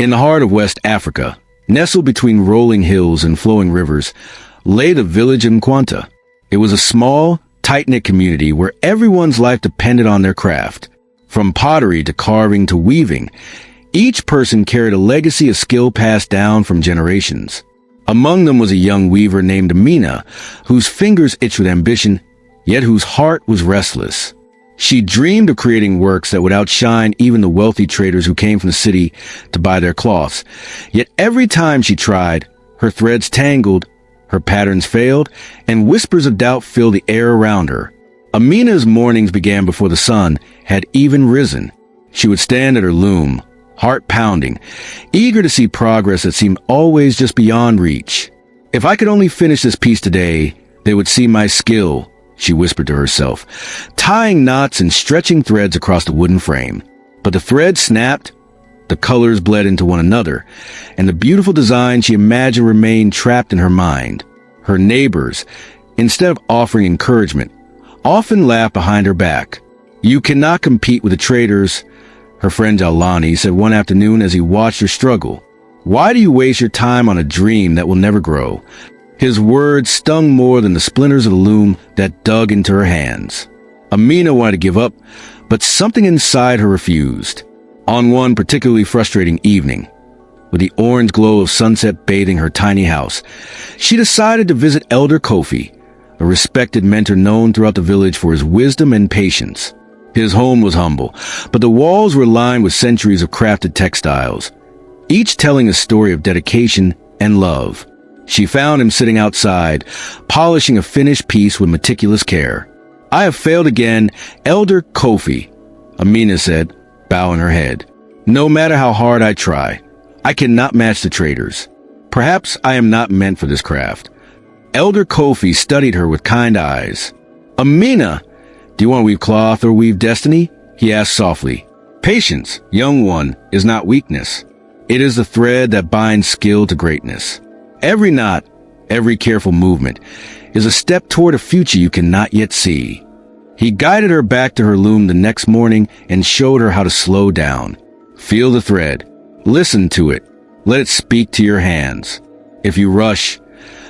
In the heart of West Africa, nestled between rolling hills and flowing rivers, lay the village of Mkwanta. It was a small, tight-knit community where everyone's life depended on their craft. From pottery to carving to weaving, each person carried a legacy of skill passed down from generations. Among them was a young weaver named Amina, whose fingers itched with ambition, yet whose heart was restless. She dreamed of creating works that would outshine even the wealthy traders who came from the city to buy their cloths. Yet every time she tried, her threads tangled, her patterns failed, and whispers of doubt filled the air around her. Amina's mornings began before the sun had even risen. She would stand at her loom, heart pounding, eager to see progress that seemed always just beyond reach. "If I could only finish this piece today, they would see my skill," she whispered to herself, tying knots and stretching threads across the wooden frame. But the threads snapped, the colors bled into one another, and the beautiful design she imagined remained trapped in her mind. Her neighbors, instead of offering encouragement, often laughed behind her back. "You cannot compete with the traders," her friend Jalani said one afternoon as he watched her struggle. "Why do you waste your time on a dream that will never grow?" His words stung more than the splinters of the loom that dug into her hands. Amina wanted to give up, but something inside her refused. On one particularly frustrating evening, with the orange glow of sunset bathing her tiny house, she decided to visit Elder Kofi, a respected mentor known throughout the village for his wisdom and patience. His home was humble, but the walls were lined with centuries of crafted textiles, each telling a story of dedication and love. She found him sitting outside, polishing a finished piece with meticulous care. "I have failed again, Elder Kofi," Amina said, bowing her head. "No matter how hard I try, I cannot match the traders. Perhaps I am not meant for this craft." Elder Kofi studied her with kind eyes. "Amina, do you want to weave cloth or weave destiny?" he asked softly. "Patience, young one, is not weakness. It is the thread that binds skill to greatness. Every knot, every careful movement, is a step toward a future you cannot yet see." He guided her back to her loom the next morning and showed her how to slow down. Feel the thread. Listen to it. Let it speak to your hands. If you rush,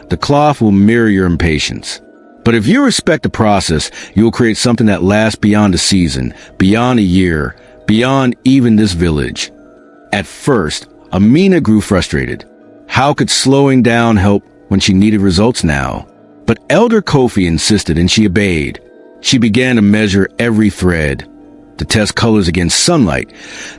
the cloth will mirror your impatience. But if you respect the process, you will create something that lasts beyond a season, beyond a year, beyond even this village. At first, Amina grew frustrated. How could slowing down help when she needed results now? But Elder Kofi insisted, and she obeyed. She began to measure every thread, to test colors against sunlight,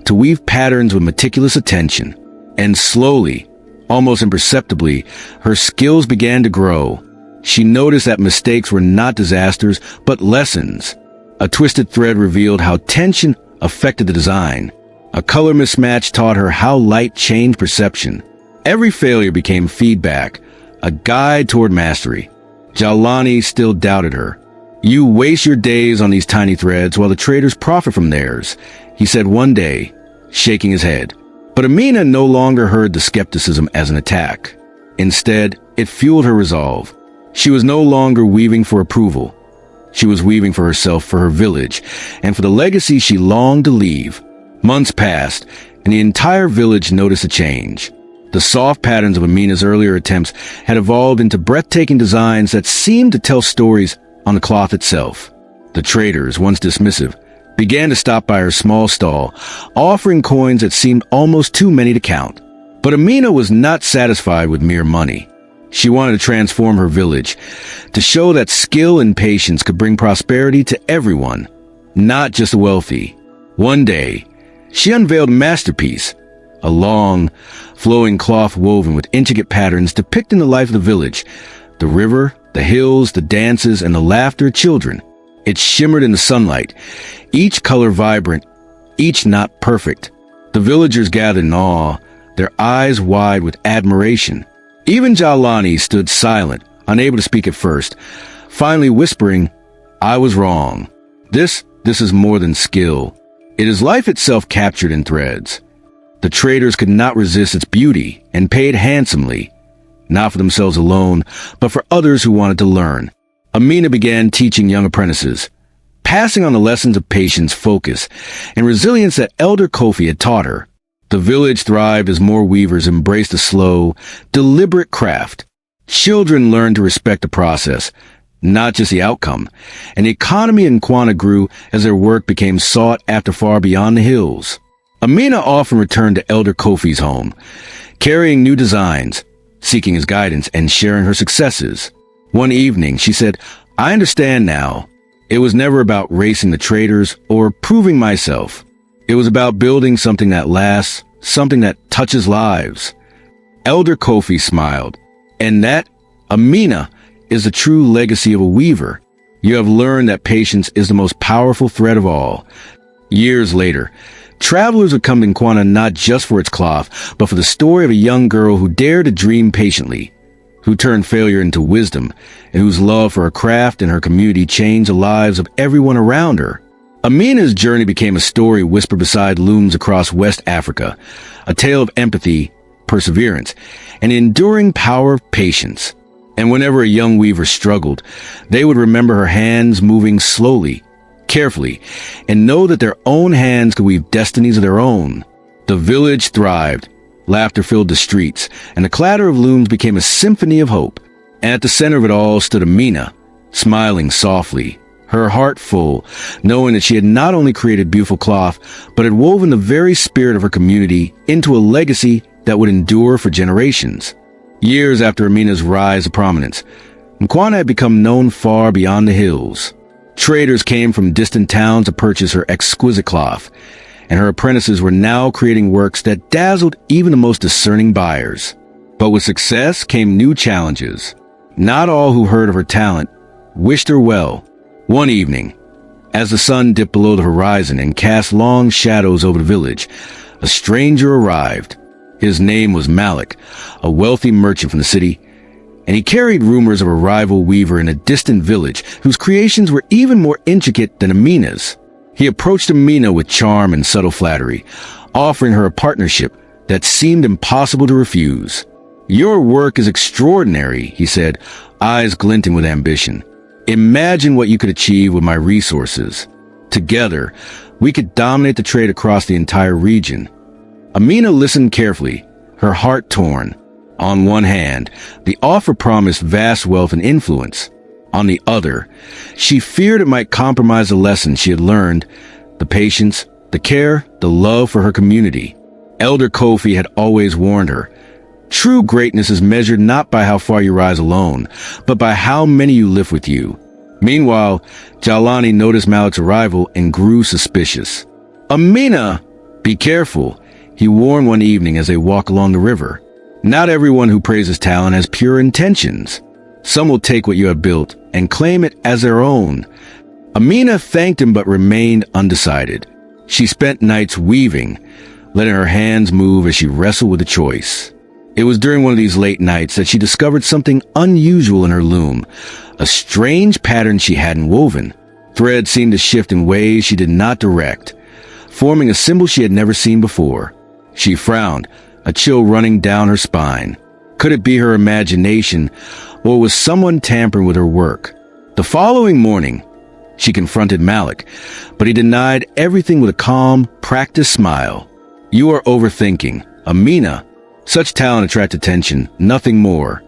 to weave patterns with meticulous attention. And slowly, almost imperceptibly, her skills began to grow. She noticed that mistakes were not disasters, but lessons. A twisted thread revealed how tension affected the design. A color mismatch taught her how light changed perception. Every failure became feedback, a guide toward mastery. Jalani still doubted her. "You waste your days on these tiny threads while the traders profit from theirs," he said one day, shaking his head. But Amina no longer heard the skepticism as an attack. Instead, it fueled her resolve. She was no longer weaving for approval. She was weaving for herself, for her village, and for the legacy she longed to leave. Months passed, and the entire village noticed a change. The soft patterns of Amina's earlier attempts had evolved into breathtaking designs that seemed to tell stories on the cloth itself. The traders, once dismissive, began to stop by her small stall, offering coins that seemed almost too many to count. But Amina was not satisfied with mere money. She wanted to transform her village, to show that skill and patience could bring prosperity to everyone, not just the wealthy. One day, she unveiled a masterpiece, a long, flowing cloth woven with intricate patterns depicting the life of the village, the river, the hills, the dances, and the laughter of children. It shimmered in the sunlight, each color vibrant, each knot perfect. The villagers gathered in awe, their eyes wide with admiration. Even Jalani stood silent, unable to speak at first, finally whispering, "I was wrong. This is more than skill. It is life itself captured in threads." The traders could not resist its beauty and paid handsomely, not for themselves alone, but for others who wanted to learn. Amina began teaching young apprentices, passing on the lessons of patience, focus, and resilience that Elder Kofi had taught her. The village thrived as more weavers embraced a slow, deliberate craft. Children learned to respect the process, not just the outcome, and the economy in Quana grew as their work became sought after far beyond the hills. Amina often returned to Elder Kofi's home, carrying new designs, seeking his guidance, and sharing her successes. One evening, she said, "I understand now. It was never about racing the traders or proving myself. It was about building something that lasts, something that touches lives." Elder Kofi smiled. "And that, Amina, is the true legacy of a weaver. You have learned that patience is the most powerful thread of all." Years later, travelers would come to Quana not just for its cloth, but for the story of a young girl who dared to dream patiently, who turned failure into wisdom, and whose love for her craft and her community changed the lives of everyone around her. Amina's journey became a story whispered beside looms across West Africa, a tale of empathy, perseverance, and enduring power of patience. And whenever a young weaver struggled, they would remember her hands moving slowly, carefully, and know that their own hands could weave destinies of their own. The village thrived, laughter filled the streets, and the clatter of looms became a symphony of hope. And at the center of it all stood Amina, smiling softly, her heart full, knowing that she had not only created beautiful cloth, but had woven the very spirit of her community into a legacy that would endure for generations. Years after Amina's rise to prominence, Quana had become known far beyond the hills. Traders came from distant towns to purchase her exquisite cloth, and her apprentices were now creating works that dazzled even the most discerning buyers. But with success came new challenges. Not all who heard of her talent wished her well. One evening, as the sun dipped below the horizon and cast long shadows over the village, a stranger arrived. His name was Malik, a wealthy merchant from the city, and he carried rumors of a rival weaver in a distant village whose creations were even more intricate than Amina's. He approached Amina with charm and subtle flattery, offering her a partnership that seemed impossible to refuse. "Your work is extraordinary," he said, eyes glinting with ambition. "Imagine what you could achieve with my resources. Together, we could dominate the trade across the entire region." Amina listened carefully, her heart torn. On one hand, the offer promised vast wealth and influence. On the other, she feared it might compromise the lessons she had learned, the patience, the care, the love for her community. Elder Kofi had always warned her, "True greatness is measured not by how far you rise alone, but by how many you lift with you." Meanwhile, Jalani noticed Malik's arrival and grew suspicious. "Amina, be careful," he warned one evening as they walked along the river. "Not everyone who praises talent has pure intentions. Some will take what you have built and claim it as their own." Amina thanked him but remained undecided. She spent nights weaving, letting her hands move as she wrestled with the choice. It was during one of these late nights that she discovered something unusual in her loom, a strange pattern she hadn't woven. Threads seemed to shift in ways she did not direct, forming a symbol she had never seen before. She frowned, a chill running down her spine. Could it be her imagination, or was someone tampering with her work? The following morning, she confronted Malik, but he denied everything with a calm, practiced smile. "You are overthinking, Amina. Such talent attracts attention, nothing more."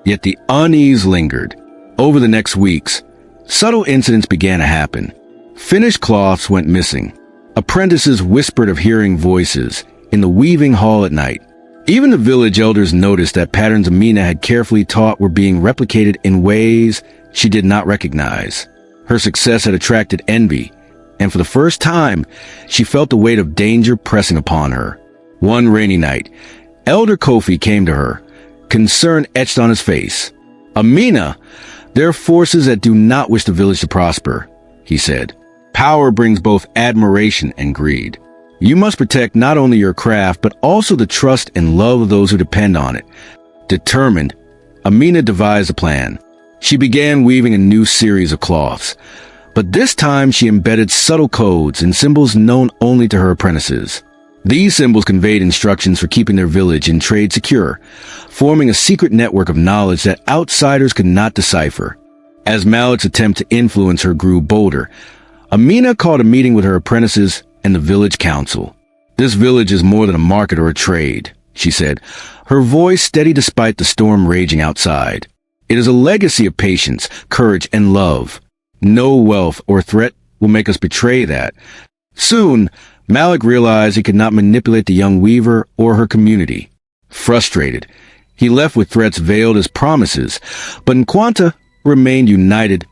Yet the unease lingered. Over the next weeks, subtle incidents began to happen. Finished cloths went missing. Apprentices whispered of hearing voices in the weaving hall at night. Even the village elders noticed that patterns Amina had carefully taught were being replicated in ways she did not recognize. Her success had attracted envy, and for the first time, she felt the weight of danger pressing upon her. One rainy night, Elder Kofi came to her, concern etched on his face. "Amina, there are forces that do not wish the village to prosper," he said. "Power brings both admiration and greed. You must protect not only your craft, but also the trust and love of those who depend on it." Determined, Amina devised a plan. She began weaving a new series of cloths, but this time she embedded subtle codes and symbols known only to her apprentices. These symbols conveyed instructions for keeping their village and trade secure, forming a secret network of knowledge that outsiders could not decipher. As Malik's attempt to influence her grew bolder, Amina called a meeting with her apprentices and the village council. "This village is more than a market or a trade," she said, her voice steady despite the storm raging outside. "It is a legacy of patience, courage, and love. No wealth or threat will make us betray that." Soon, Malik realized he could not manipulate the young weaver or her community. Frustrated, he left with threats veiled as promises, but Nkwanta remained united,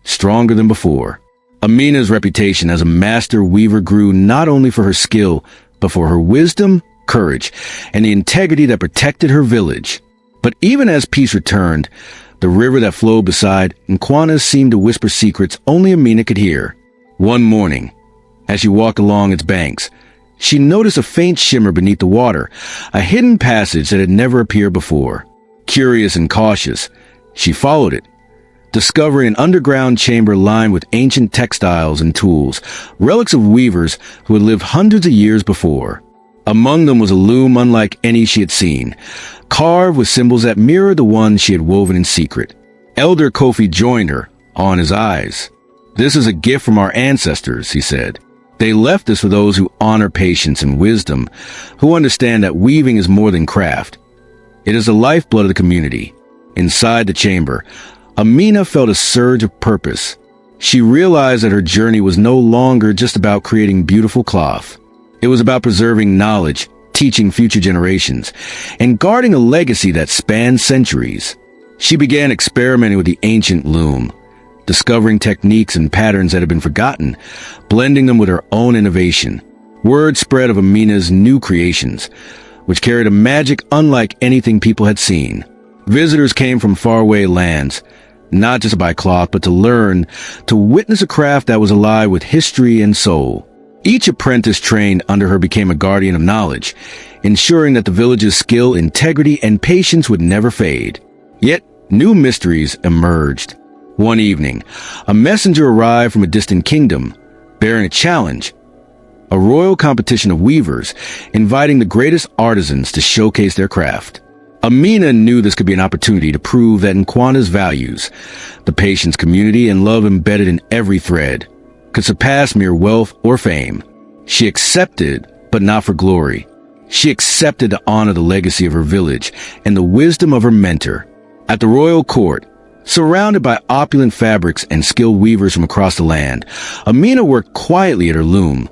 stronger than before. Amina's reputation as a master weaver grew not only for her skill, but for her wisdom, courage, and the integrity that protected her village. But even as peace returned, the river that flowed beside Nkwanta seemed to whisper secrets only Amina could hear. One morning, as she walked along its banks, she noticed a faint shimmer beneath the water, a hidden passage that had never appeared before. Curious and cautious, she followed it, discovering an underground chamber lined with ancient textiles and tools, relics of weavers who had lived hundreds of years before. Among them was a loom unlike any she had seen, carved with symbols that mirrored the one she had woven in secret. Elder Kofi joined her, awe in his eyes. "This is a gift from our ancestors," he said. "They left this for those who honor patience and wisdom, who understand that weaving is more than craft. It is the lifeblood of the community." Inside the chamber, Amina felt a surge of purpose. She realized that her journey was no longer just about creating beautiful cloth. It was about preserving knowledge, teaching future generations, and guarding a legacy that spanned centuries. She began experimenting with the ancient loom, discovering techniques and patterns that had been forgotten, blending them with her own innovation. Word spread of Amina's new creations, which carried a magic unlike anything people had seen. Visitors came from faraway lands, not just to buy cloth, but to learn, to witness a craft that was alive with history and soul. Each apprentice trained under her became a guardian of knowledge, ensuring that the village's skill, integrity, and patience would never fade. Yet, new mysteries emerged. One evening, a messenger arrived from a distant kingdom, bearing a challenge, a royal competition of weavers, inviting the greatest artisans to showcase their craft. Amina knew this could be an opportunity to prove that Nkwanta's values, the patience, community, and love embedded in every thread, could surpass mere wealth or fame. She accepted, but not for glory. She accepted to honor the legacy of her village and the wisdom of her mentor. At the royal court, surrounded by opulent fabrics and skilled weavers from across the land, Amina worked quietly at her loom,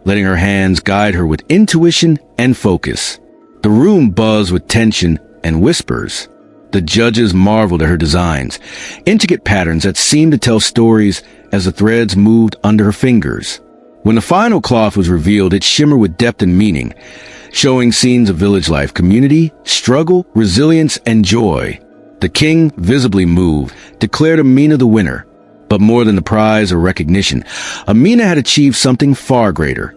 letting her hands guide her with intuition and focus. The room buzzed with tension and whispers. The judges marveled at her designs, intricate patterns that seemed to tell stories as the threads moved under her fingers. When the final cloth was revealed, it shimmered with depth and meaning, showing scenes of village life, community, struggle, resilience, and joy. The king, visibly moved, declared Amina the winner. But more than the prize or recognition, Amina had achieved something far greater.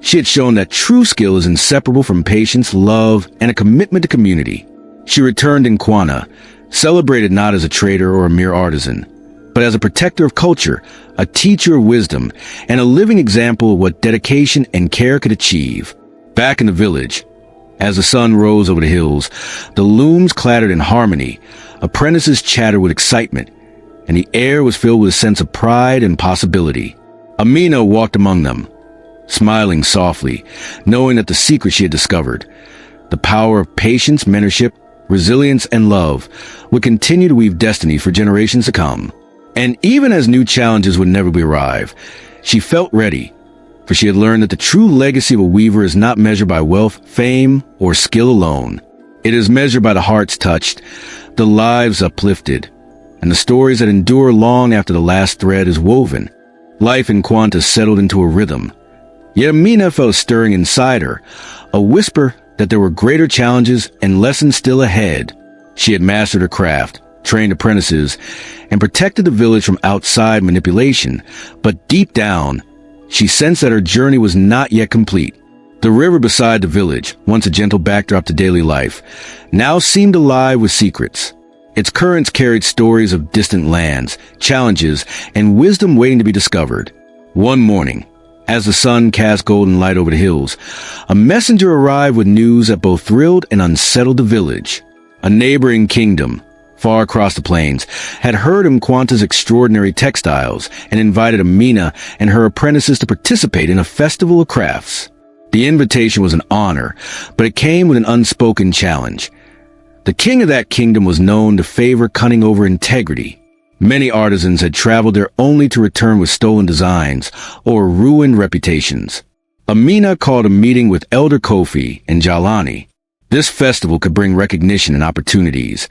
She had shown that true skill is inseparable from patience, love, and a commitment to community. She returned in Nkwanta, celebrated not as a trader or a mere artisan, but as a protector of culture, a teacher of wisdom, and a living example of what dedication and care could achieve. Back in the village, as the sun rose over the hills, the looms clattered in harmony, apprentices chattered with excitement, and the air was filled with a sense of pride and possibility. Amina walked among them, smiling softly, knowing that the secret she had discovered, the power of patience, mentorship, resilience, and love, would continue to weave destiny for generations to come. And even as new challenges would inevitably arrive, she felt ready, for she had learned that the true legacy of a weaver is not measured by wealth, fame, or skill alone. It is measured by the hearts touched, the lives uplifted, and the stories that endure long after the last thread is woven. Life in Nkwanta settled into a rhythm. Yet Amina felt stirring inside her, a whisper that there were greater challenges and lessons still ahead. She had mastered her craft, trained apprentices, and protected the village from outside manipulation, but deep down, she sensed that her journey was not yet complete. The river beside the village, once a gentle backdrop to daily life, now seemed alive with secrets. Its currents carried stories of distant lands, challenges, and wisdom waiting to be discovered. One morning, as the sun cast golden light over the hills, a messenger arrived with news that both thrilled and unsettled the village. A neighboring kingdom, far across the plains, had heard of Nkwanta's extraordinary textiles and invited Amina and her apprentices to participate in a festival of crafts. The invitation was an honor, but it came with an unspoken challenge. The king of that kingdom was known to favor cunning over integrity. Many artisans had traveled there only to return with stolen designs or ruined reputations. Amina called a meeting with Elder Kofi and Jalani. This festival could bring recognition and opportunities,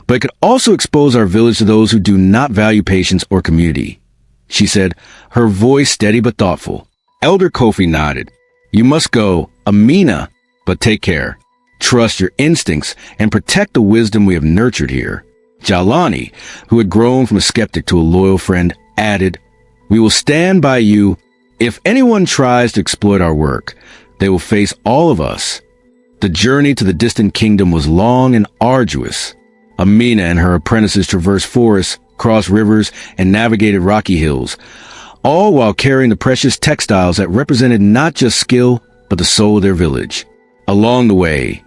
but it could also expose our village to those who do not value patience or community. She said, her voice steady but thoughtful. Elder Kofi nodded. You must go, Amina, but take care. Trust your instincts and protect the wisdom we have nurtured here. Jalani, who had grown from a skeptic to a loyal friend, added, we will stand by you. If anyone tries to exploit our work, they will face all of us. The journey to the distant kingdom was long and arduous. Amina and her apprentices traversed forests, crossed rivers, and navigated rocky hills, all while carrying the precious textiles that represented not just skill, but the soul of their village. Along the way,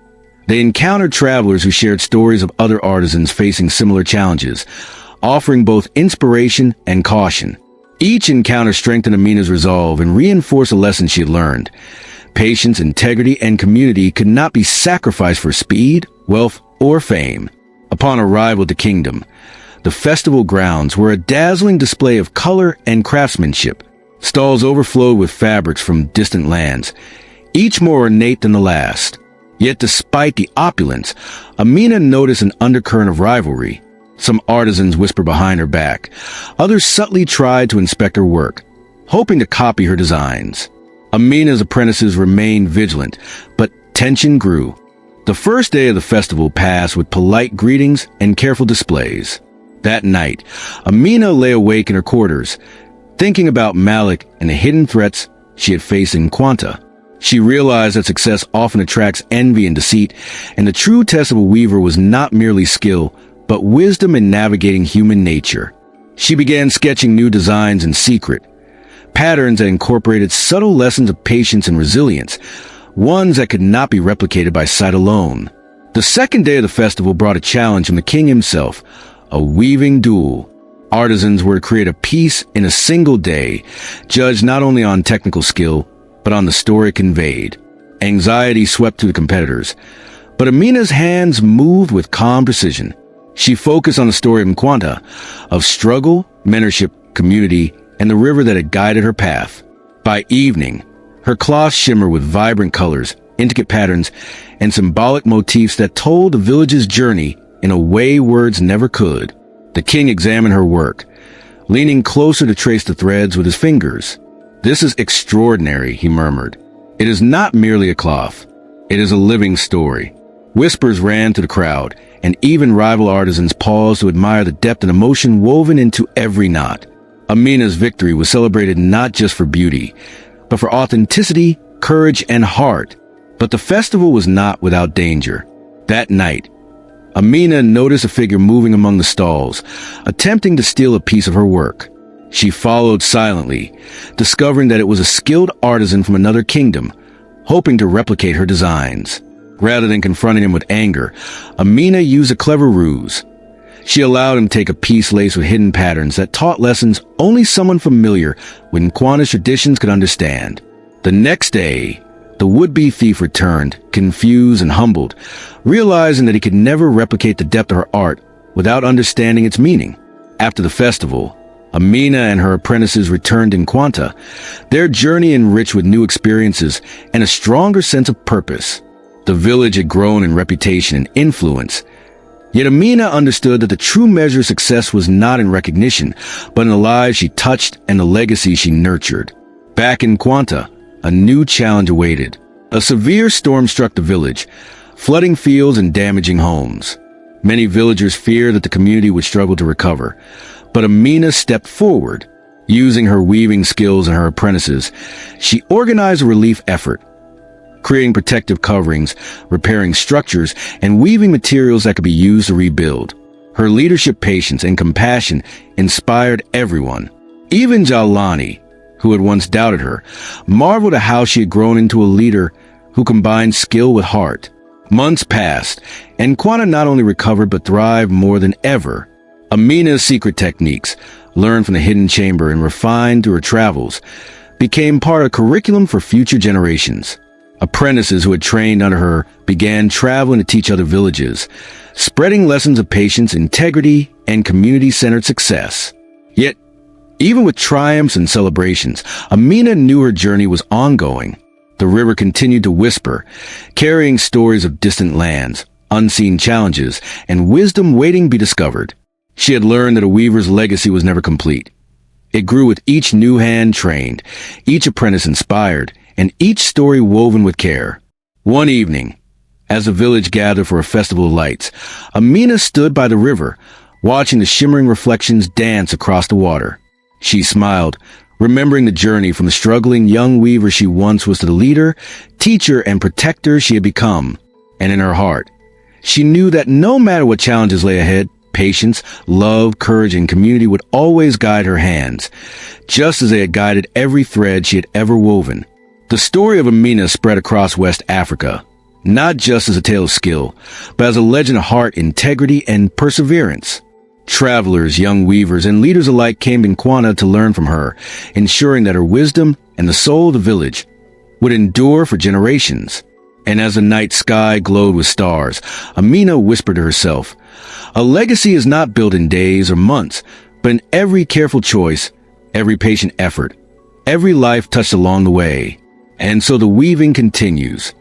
they encountered travelers who shared stories of other artisans facing similar challenges, offering both inspiration and caution. Each encounter strengthened Amina's resolve and reinforced a lesson she had learned. Patience, integrity, and community could not be sacrificed for speed, wealth, or fame. Upon arrival at the kingdom, the festival grounds were a dazzling display of color and craftsmanship. Stalls overflowed with fabrics from distant lands, each more ornate than the last. Yet despite the opulence, Amina noticed an undercurrent of rivalry. Some artisans whispered behind her back. Others subtly tried to inspect her work, hoping to copy her designs. Amina's apprentices remained vigilant, but tension grew. The first day of the festival passed with polite greetings and careful displays. That night, Amina lay awake in her quarters, thinking about Malik and the hidden threats she had faced in Quanta. She realized that success often attracts envy and deceit, and the true test of a weaver was not merely skill, but wisdom in navigating human nature. She began sketching new designs in secret, patterns that incorporated subtle lessons of patience and resilience, ones that could not be replicated by sight alone. The second day of the festival brought a challenge from the king himself, a weaving duel. Artisans were to create a piece in a single day, judged not only on technical skill, but on the story it conveyed. Anxiety swept through the competitors, but Amina's hands moved with calm precision. She focused on the story of Mquanta, of struggle, mentorship, community, and the river that had guided her path. By evening, her cloth shimmered with vibrant colors, intricate patterns, and symbolic motifs that told the village's journey in a way words never could. The king examined her work, leaning closer to trace the threads with his fingers. This is extraordinary, he murmured. It is not merely a cloth. It is a living story. Whispers ran through the crowd, and even rival artisans paused to admire the depth and emotion woven into every knot. Amina's victory was celebrated not just for beauty, but for authenticity, courage, and heart. But the festival was not without danger. That night, Amina noticed a figure moving among the stalls, attempting to steal a piece of her work. She followed silently, discovering that it was a skilled artisan from another kingdom, hoping to replicate her designs. Rather than confronting him with anger, Amina used a clever ruse. She allowed him to take a piece laced with hidden patterns that taught lessons only someone familiar with Nquanta's traditions could understand. The next day, the would-be thief returned, confused and humbled, realizing that he could never replicate the depth of her art without understanding its meaning. After the festival, Amina and her apprentices returned in Nquanta, their journey enriched with new experiences and a stronger sense of purpose. The village had grown in reputation and influence, yet Amina understood that the true measure of success was not in recognition, but in the lives she touched and the legacy she nurtured. Back in Quanta, a new challenge awaited. A severe storm struck the village, flooding fields and damaging homes. Many villagers feared that the community would struggle to recover, but Amina stepped forward. Using her weaving skills and her apprentices, she organized a relief effort, creating protective coverings, repairing structures, and weaving materials that could be used to rebuild. Her leadership, patience, and compassion inspired everyone. Even Jalani, who had once doubted her, marveled at how she had grown into a leader who combined skill with heart. Months passed, and Quanta not only recovered but thrived more than ever. Amina's secret techniques, learned from the hidden chamber and refined through her travels, became part of curriculum for future generations. Apprentices who had trained under her began traveling to teach other villages, spreading lessons of patience, integrity, and community-centered success. Yet, even with triumphs and celebrations, Amina knew her journey was ongoing. The river continued to whisper, carrying stories of distant lands, unseen challenges, and wisdom waiting to be discovered. She had learned that a weaver's legacy was never complete. It grew with each new hand trained, each apprentice inspired, and each story woven with care. One evening, as the village gathered for a festival of lights, Amina stood by the river, watching the shimmering reflections dance across the water. She smiled, remembering the journey from the struggling young weaver she once was to the leader, teacher, and protector she had become. And in her heart, she knew that no matter what challenges lay ahead, patience, love, courage, and community would always guide her hands, just as they had guided every thread she had ever woven. The story of Amina spread across West Africa, not just as a tale of skill, but as a legend of heart, integrity, and perseverance. Travelers, young weavers, and leaders alike came to Nkwana to learn from her, ensuring that her wisdom and the soul of the village would endure for generations. And as the night sky glowed with stars, Amina whispered to herself, "A legacy is not built in days or months, but in every careful choice, every patient effort, every life touched along the way." And so the weaving continues,